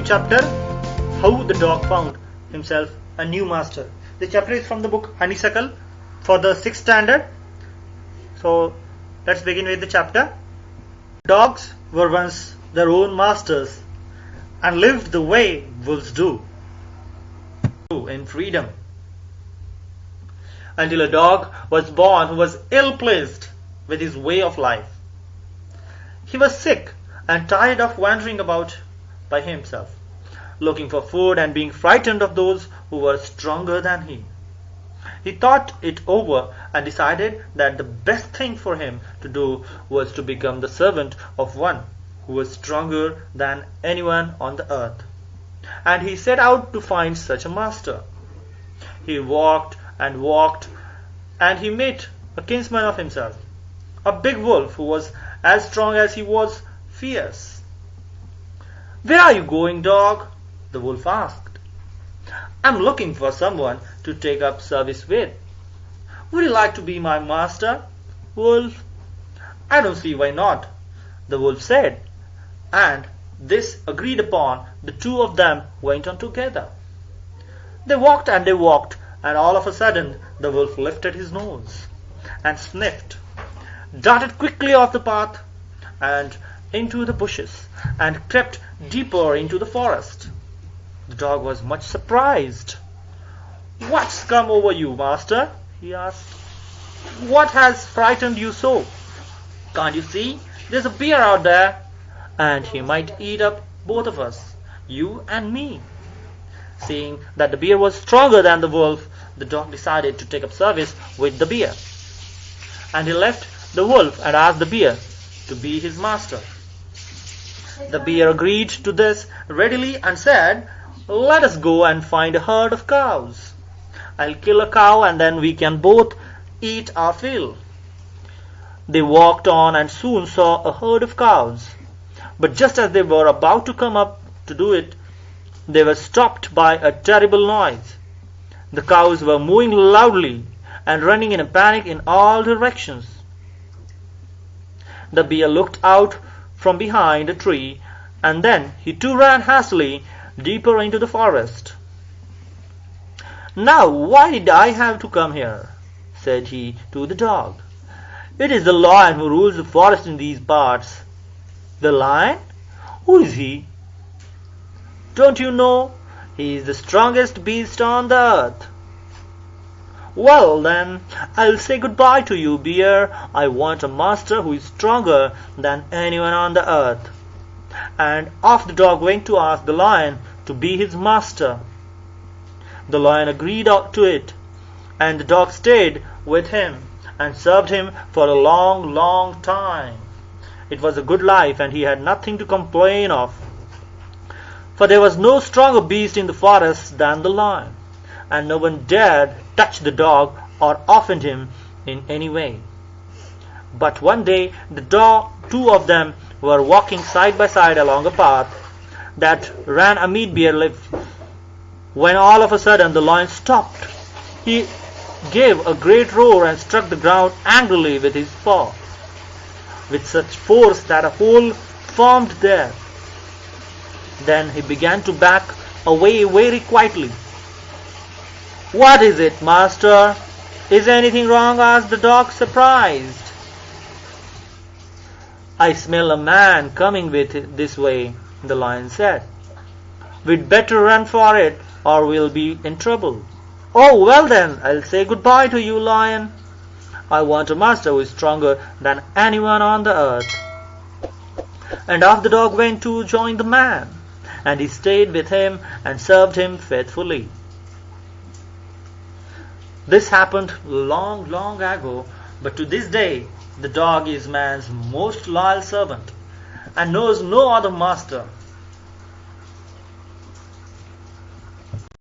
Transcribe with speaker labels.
Speaker 1: chapter, How the Dog Found Himself a New Master. The chapter is from the book Honeysuckle for the 6th standard. So let's begin with the chapter. Dogs were once their own masters and lived the way wolves do, in freedom. Until a dog was born who was ill-pleased with his way of life. He was sick and tired of wandering about by himself, looking for food and being frightened of those who were stronger than he. He thought it over and decided that the best thing for him to do was to become the servant of one who was stronger than anyone on the earth. And he set out to find such a master. He walked and walked, and he met a kinsman of himself, a big wolf who was as strong as he was fierce. "Where are you going, dog?" the wolf asked. "I'm looking for someone to take up service with." "Would you like to be my master, wolf?" "I don't see why not," the wolf said. And this agreed upon, the two of them went on together. They walked and they walked, and all of a sudden the wolf lifted his nose and sniffed, darted quickly off the path and into the bushes, and crept deeper into the forest. The dog was much surprised. "What's come over you, master?" he asked. "What has frightened you so? Can't you see there's a bear out there, and he might eat up both of us, you and me?" Seeing that the bear was stronger than the wolf, the dog decided to take up service with the bear. And he left the wolf and asked the bear to be his master. The bear agreed to this readily and said, "Let us go and find a herd of cows. I'll kill a cow and then we can both eat our fill." They walked on and soon saw a herd of cows. But just as they were about to come up to do it, they were stopped by a terrible noise. The cows were mooing loudly and running in a panic in all directions. The bear looked out from behind a tree, and then he too ran hastily deeper into the forest. "Now why did I have to come here?" said he to the dog. "It is the lion who rules the forest in these parts." "The lion? Who is he?" "Don't you know? He is the strongest beast on the earth." "Well then, I'll say goodbye to you, bear. I want a master who is stronger than anyone on the earth." And off the dog went to ask the lion to be his master. The lion agreed to it, and the dog stayed with him and served him for a long, long time. It was a good life, and he had nothing to complain of, for there was no stronger beast in the forest than the lion, and no one dared touch the dog or offend him in any way. But one day two of them were walking side by side along a path that ran amid bare cliffs, when all of a sudden the lion stopped. He gave a great roar and struck the ground angrily with his paw, with such force that a hole formed there. Then he began to back away very quietly. "What is it, master? Is anything wrong?" asked the dog, surprised. "I smell a man coming this way," the lion said. "We'd better run for it, or we'll be in trouble." "Oh, well then, I'll say goodbye to you, lion. I want a master who is stronger than anyone on the earth." And off the dog went to join the man, and he stayed with him and served him faithfully. This happened long, long ago, but to this day the dog is man's most loyal servant and knows no other master.